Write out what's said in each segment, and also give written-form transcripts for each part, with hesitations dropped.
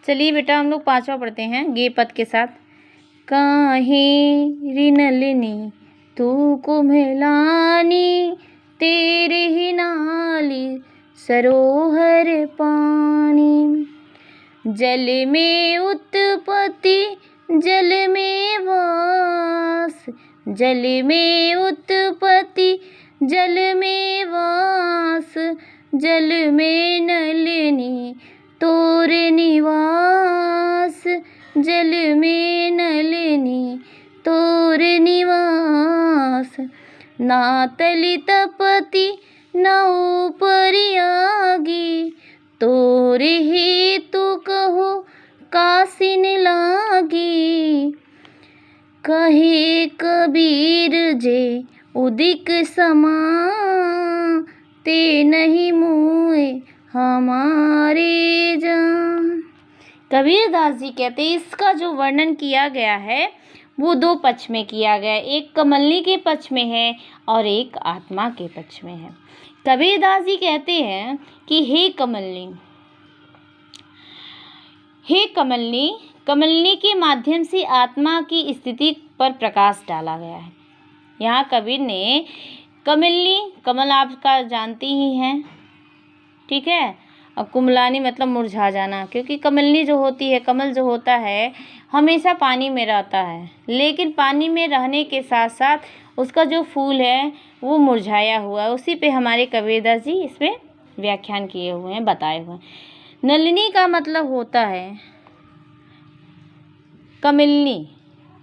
चलिए बेटा हम लोग पांचवा पढ़ते हैं गे पद के साथ। काहे रिनलिनी तू कुम्हलानी, तेरे ही नाली सरोहर पानी। जल में उत्पत्ति जल में वास, जल में उत्पत्ति जल में वास, जल में नलिनी तोर निवास, जल में नलिनी तोर निवास। ना तली तपति ना ऊपरी आगी, तोरे हेतु कहो कासिन लागी। कहे कबीर जे उदिक समा, ते नहीं मुए हमारे जान। कबीरदास जी कहते हैं इसका जो वर्णन किया गया है वो दो पक्ष में किया गया है, एक कमलनी के पक्ष में है और एक आत्मा के पक्ष में है। कबीरदास जी कहते हैं कि हे कमलनी, हे कमलनी, कमलनी के माध्यम से आत्मा की स्थिति पर प्रकाश डाला गया है। यहाँ कबीर ने कमलनी, कमल आपका जानती ही हैं, ठीक है। अब कुमलानी मतलब मुरझा जाना, क्योंकि कमलनी जो होती है, कमल जो होता है हमेशा पानी में रहता है, लेकिन पानी में रहने के साथ साथ उसका जो फूल है वो मुरझाया हुआ है। उसी पे हमारे कबीरदास जी इसमें व्याख्यान किए हुए हैं, बताए हुए हैं। नलिनी का मतलब होता है कमलनी,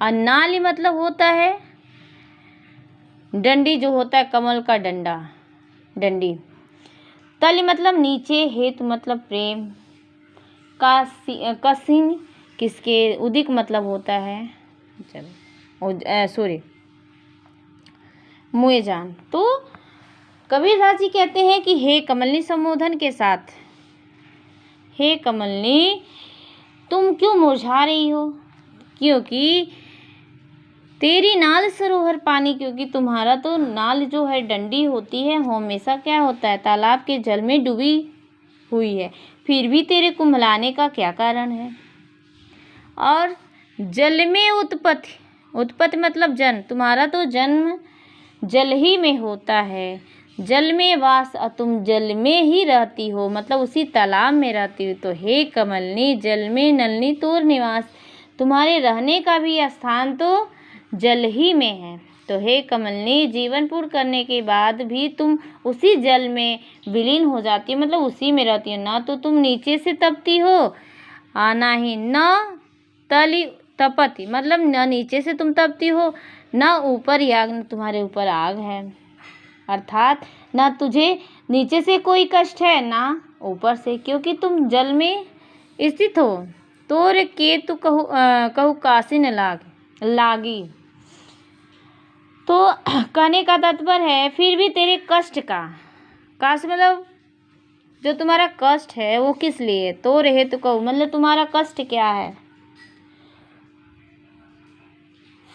और नाली मतलब होता है डंडी, जो होता है कमल का डंडा, डंडी। तल मतलब नीचे, हेतु मतलब प्रेम, कसिन किसके, उदिक मतलब होता है चलो मुए जान। तो कबीरदास जी कहते हैं कि हे कमलनी संबोधन के साथ, हे कमलनी तुम क्यों मुरझा रही हो, क्योंकि तेरी नाल सरोवर पानी, क्योंकि तुम्हारा तो नाल जो है डंडी होती है वो हमेशा क्या होता है तालाब के जल में डूबी हुई है, फिर भी तेरे कुम्हलाने का क्या कारण है। और जल में उत्पत्ति, उत्पत्ति मतलब जन्म, तुम्हारा तो जन्म जल ही में होता है। जल में वास, और तुम जल में ही रहती हो, मतलब उसी तालाब में रहती हो। तो हे कमलनी जल में नलनी तोर निवास, तुम्हारे रहने का भी स्थान तो जल ही में है। तो हे कमलनी जीवन पूर्ण करने के बाद भी तुम उसी जल में विलीन हो जाती हो, मतलब उसी में रहती हो। ना तो तुम नीचे से तपती हो, ना ही न तली तपति, मतलब न नीचे से तुम तपती हो, ना ऊपर आग, न तुम्हारे ऊपर आग है। अर्थात ना तुझे नीचे से कोई कष्ट है ना ऊपर से, क्योंकि तुम जल में स्थित हो। तोर के तू कहू कासिन लागी। तो कहने का तात्पर्य है फिर भी तेरे कष्ट का, काश मतलब जो तुम्हारा कष्ट है वो किस लिए, तो रहे तो कहूँ मतलब तुम्हारा कष्ट क्या है,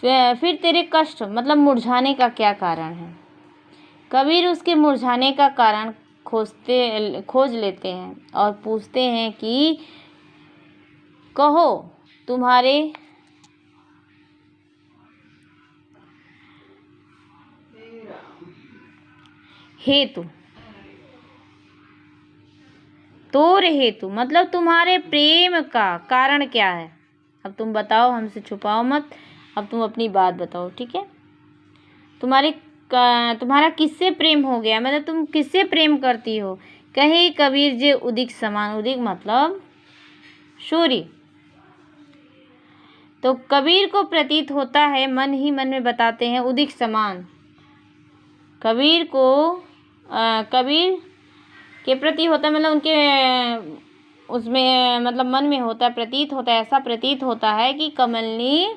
फिर तेरे कष्ट मतलब मुरझाने का क्या कारण है। कबीर उसके मुरझाने का कारण खोज लेते हैं और पूछते हैं कि कहो तुम्हारे हेतु, तोर हेतु मतलब तुम्हारे प्रेम का कारण क्या है। अब तुम बताओ, हमसे छुपाओ मत, अब तुम अपनी बात बताओ, ठीक है। तुम्हारा किससे प्रेम हो गया, मतलब तुम किससे प्रेम करती हो। कहे कबीर जे उदिक समान, उदिक मतलब सूर्य। तो कबीर को प्रतीत होता है, मन ही मन में बताते हैं उदिक समान। कबीर को कबीर के प्रति होता है, मतलब उनके उसमें मतलब मन में होता है, प्रतीत होता है, ऐसा प्रतीत होता है कि कमलनी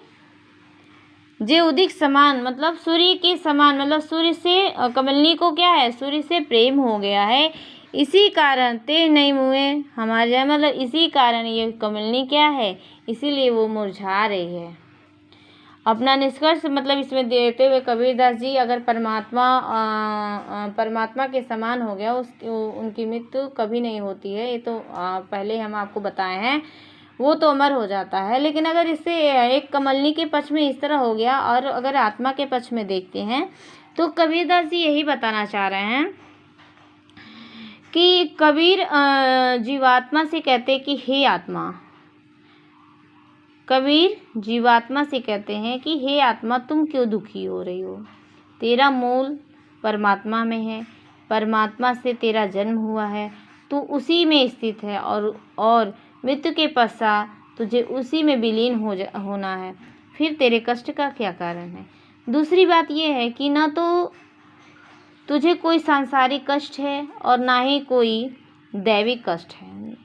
जे उदिक समान मतलब सूर्य के समान, मतलब सूर्य से कमलनी को क्या है, सूर्य से प्रेम हो गया है। इसी कारण ते नहीं मुए हमारे, मतलब इसी कारण ये कमलनी क्या है, इसीलिए वो मुरझा रही है। अपना निष्कर्ष मतलब इसमें देते हुए कबीरदास जी अगर परमात्मा के समान हो गया उनकी मृत्यु कभी नहीं होती है। ये तो पहले हम आपको बताए हैं। वो तो अमर हो जाता है। लेकिन अगर इससे एक कमलनी के पक्ष में इस तरह हो गया, और अगर आत्मा के पक्ष में देखते हैं तो कबीरदास जी यही बताना चाह रहे हैं कि कबीर जीवात्मा से कहते कि हे आत्मा, कबीर जीवात्मा से कहते हैं कि हे आत्मा, तुम क्यों दुखी हो रही हो? तेरा मूल परमात्मा में है, परमात्मा से तेरा जन्म हुआ है, तू उसी में स्थित है, और मृत्यु के पश्चात तुझे उसी में विलीन होना है, फिर तेरे कष्ट का क्या कारण है? दूसरी बात यह है कि ना तो तुझे कोई सांसारिक कष्ट है और ना ही कोई दैविक कष्ट है।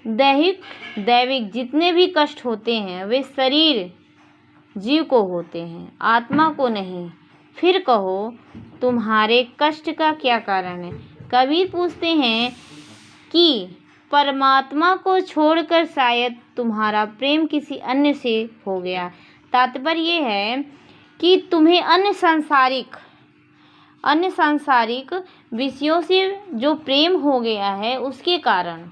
दैविक जितने भी कष्ट होते हैं वे शरीर जीव को होते हैं, आत्मा को नहीं। फिर कहो तुम्हारे कष्ट का क्या कारण है? कबीर पूछते हैं कि परमात्मा को छोड़कर शायद तुम्हारा प्रेम किसी अन्य से हो गया। तात्पर्य ये है कि तुम्हें अन्य सांसारिक विषयों से जो प्रेम हो गया है उसके कारण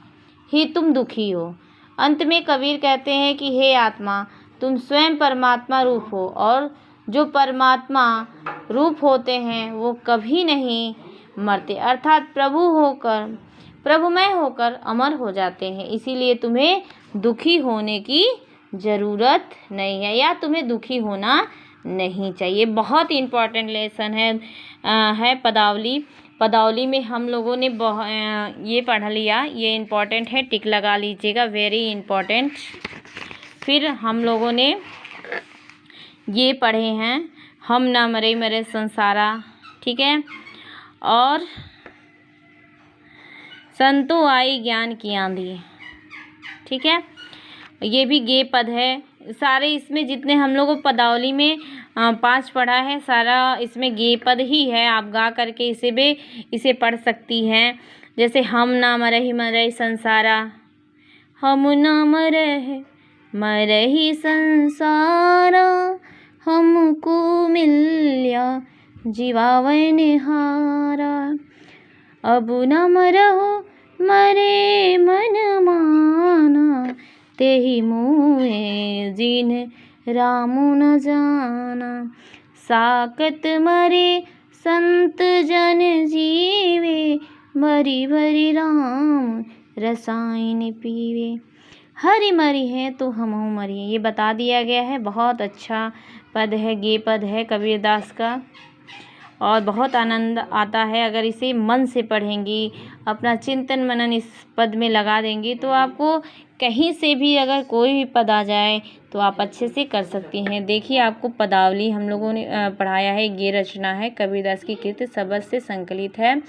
ही तुम दुखी हो। अंत में कबीर कहते हैं कि हे आत्मा, तुम स्वयं परमात्मा रूप हो, और जो परमात्मा रूप होते हैं वो कभी नहीं मरते, अर्थात प्रभुमय होकर अमर हो जाते हैं। इसीलिए तुम्हें दुखी होने की ज़रूरत नहीं है, या तुम्हें दुखी होना नहीं चाहिए। बहुत इम्पॉर्टेंट लेसन है पदावली में हम लोगों ने ये पढ़ लिया, ये इम्पॉर्टेंट है, टिक लगा लीजिएगा, वेरी इम्पॉर्टेंट। फिर हम लोगों ने ये पढ़े हैं, हम ना मरे मरे संसारा, ठीक है, और संतो आई ज्ञान की आंधी, ठीक है, ये भी गे पद है। सारे इसमें जितने हम लोगों पदावली में 5 पढ़ा है, सारा इसमें गे पद ही है। आप गा करके इसे पढ़ सकती हैं। जैसे हम ना मरहि संसारा, हम ना मरहि संसारा, हमको मिल्या जीवावै निहारा। अब न मरहु मरे मन माना, तेहि मुए जिन रामु न जाना। साकत मरे संत जन जीवे, मरी भरी राम रसायन पीवे। हरि मरी है तो हमहु मरी है, ये बता दिया गया है। बहुत अच्छा पद है, गे पद है कबीरदास का, और बहुत आनंद आता है अगर इसे मन से पढ़ेंगी, अपना चिंतन मनन इस पद में लगा देंगी, तो आपको कहीं से भी अगर कोई भी पद आ जाए तो आप अच्छे से कर सकती हैं। देखिए, आपको पदावली हम लोगों ने पढ़ाया है, ये रचना है कबीरदास की कृत शब्द से संकलित है।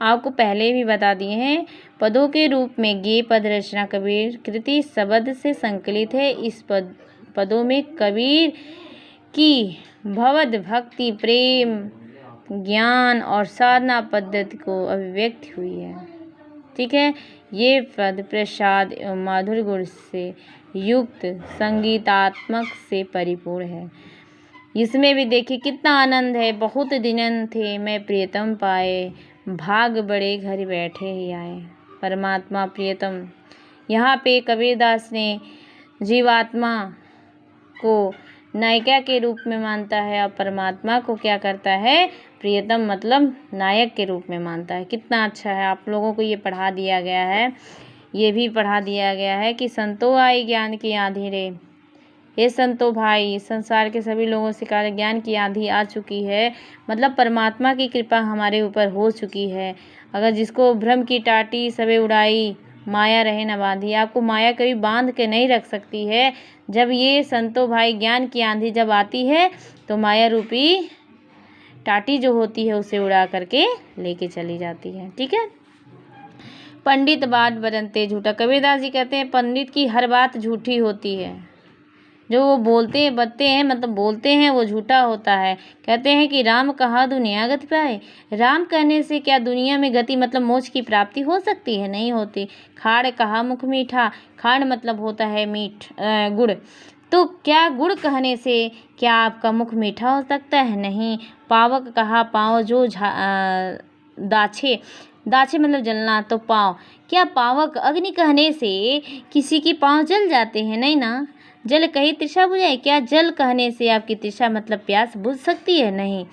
आपको पहले भी बता दिए हैं, पदों के रूप में गे पद रचना कबीर कृति शब्द से संकलित है। इस पदों में कबीर की भवद भक्ति, प्रेम, ज्ञान और साधना पद्धति को अभिव्यक्त हुई है, ठीक है। ये पद प्रसाद एवं माधुर्य गुण से युक्त संगीतात्मक से परिपूर्ण है। इसमें भी देखिए कितना आनंद है। बहुत दिन थे मैं प्रियतम पाए, भाग बड़े घर बैठे ही आए। परमात्मा प्रियतम, यहाँ पे कबीरदास ने जीवात्मा को नायिका के रूप में मानता है, और परमात्मा को क्या करता है, प्रियतम मतलब नायक के रूप में मानता है। कितना अच्छा है, आप लोगों को ये पढ़ा दिया गया है। ये भी पढ़ा दिया गया है कि संतो आई ज्ञान की आंधी रे, हे संतो भाई, संसार के सभी लोगों से कहा ज्ञान की आंधी आ चुकी है, मतलब परमात्मा की कृपा हमारे ऊपर हो चुकी है। अगर जिसको भ्रम की टाटी सबे उड़ाई, माया रहे न बांधी। आपको माया कभी बांध के नहीं रख सकती है। जब ये संतो भाई ज्ञान की आंधी जब आती है तो माया रूपी टाटी जो होती है उसे उड़ा करके लेके चली जाती है, ठीक है। पंडित बात बदनते झूठा, कबीरदास जी कहते हैं पंडित की हर बात झूठी होती है। जो वो बोलते हैं मतलब बोलते हैं वो झूठा होता है। कहते हैं कि राम कहा दुनिया गति पाए, राम कहने से क्या दुनिया में गति मतलब मोक्ष की प्राप्ति हो सकती है? नहीं होती। खाड़ कहा मुख मीठा, खाड़ मतलब होता है गुड़, तो क्या गुड़ कहने से क्या आपका मुख मीठा हो सकता है? नहीं। पावक कहा पाँव जो दाछे, दाचे मतलब जलना, तो पाँव। क्या पावक अग्नि कहने से किसी की पाँव जल जाते हैं? नहीं ना। जल कही तृषा बुझाए, क्या जल कहने से आपकी तृषा मतलब प्यास बुझ सकती है? नहीं।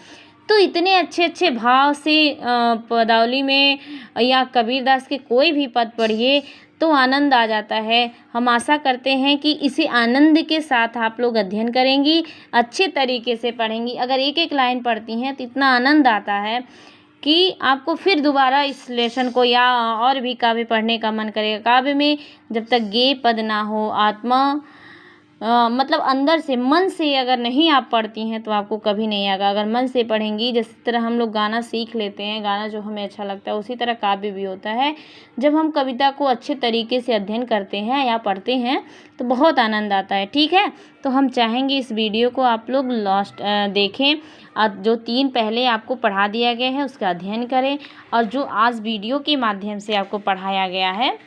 तो इतने अच्छे अच्छे भाव से पदावली में या कबीरदास के कोई भी पद पढ़िए तो आनंद आ जाता है। हम आशा करते हैं कि इसे आनंद के साथ आप लोग अध्ययन करेंगी, अच्छे तरीके से पढ़ेंगी। अगर एक एक लाइन पढ़ती हैं तो इतना आनंद आता है कि आपको फिर दोबारा इस लेसन को या और भी काव्य पढ़ने का मन करेगा। काव्य में जब तक गे पद ना हो, आत्मा मतलब अंदर से, मन से अगर नहीं आप पढ़ती हैं तो आपको कभी नहीं आएगा। अगर मन से पढ़ेंगी, जिस तरह हम लोग गाना सीख लेते हैं, गाना जो हमें अच्छा लगता है, उसी तरह काव्य भी होता है। जब हम कविता को अच्छे तरीके से अध्ययन करते हैं या पढ़ते हैं तो बहुत आनंद आता है। ठीक है, तो हम चाहेंगे इस वीडियो को आप लोग लास्ट देखें और जो 3 पहले आपको पढ़ा दिया गया है उसका अध्ययन करें, और जो आज वीडियो के माध्यम से आपको पढ़ाया गया है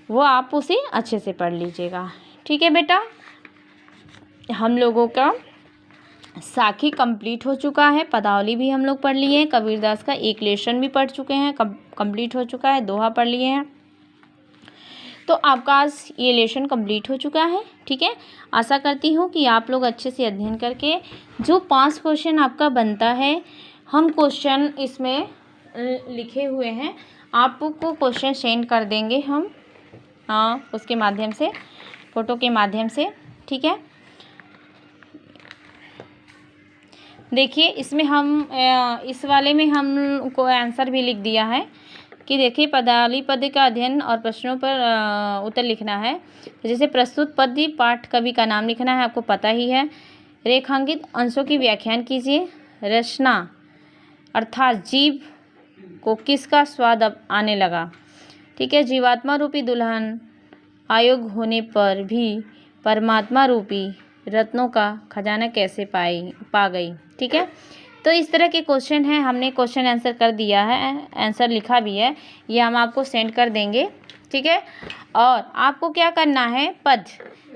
वो आप उसे अच्छे से पढ़ लीजिएगा। ठीक है बेटा, हम लोगों का साखी कंप्लीट हो चुका है, पदावली भी हम लोग पढ़ लिए हैं, कबीरदास का एक लेसन भी पढ़ चुके हैं, कंप्लीट हो चुका है, दोहा पढ़ लिए हैं। तो आपका आज ये लेसन कंप्लीट हो चुका है। ठीक है, आशा करती हूँ कि आप लोग अच्छे से अध्ययन करके जो 5 क्वेश्चन आपका बनता है, हम क्वेश्चन इसमें लिखे हुए हैं, आपको क्वेश्चन सेंड कर देंगे हम उसके माध्यम से, फ़ोटो के माध्यम से। ठीक है, देखिए इसमें हम इस वाले में हम को आंसर भी लिख दिया है कि देखिए पदावली पद का अध्ययन और प्रश्नों पर उत्तर लिखना है। तो जैसे प्रस्तुत पद्य पाठ कवि का नाम लिखना है, आपको पता ही है। रेखांकित अंशों की व्याख्यान कीजिए। रचना अर्थात जीव को किसका स्वाद अब आने लगा। ठीक है, जीवात्मा रूपी दुल्हन आयोग होने पर भी परमात्मा रूपी रत्नों का खजाना कैसे पा गई। ठीक है, तो इस तरह के क्वेश्चन हैं, हमने क्वेश्चन आंसर कर दिया है, आंसर लिखा भी है, ये हम आपको सेंड कर देंगे। ठीक है, और आपको क्या करना है, पद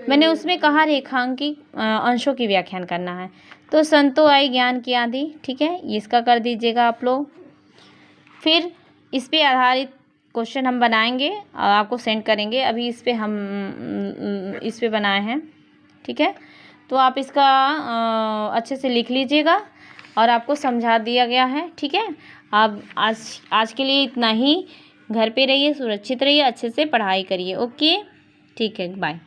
मैंने उसमें कहा रेखांकित अंशों की व्याख्यान करना है, तो संतो आई ज्ञान की आंधी। ठीक है, इसका कर दीजिएगा आप लोग। फिर इस पे आधारित क्वेश्चन हम बनाएंगे और आपको सेंड करेंगे। अभी इस पे बनाए हैं। ठीक है, तो आप इसका अच्छे से लिख लीजिएगा और आपको समझा दिया गया है। ठीक है, आप आज के लिए इतना ही। घर पे रहिए, सुरक्षित रहिए, अच्छे से पढ़ाई करिए। ओके, ठीक है, बाय।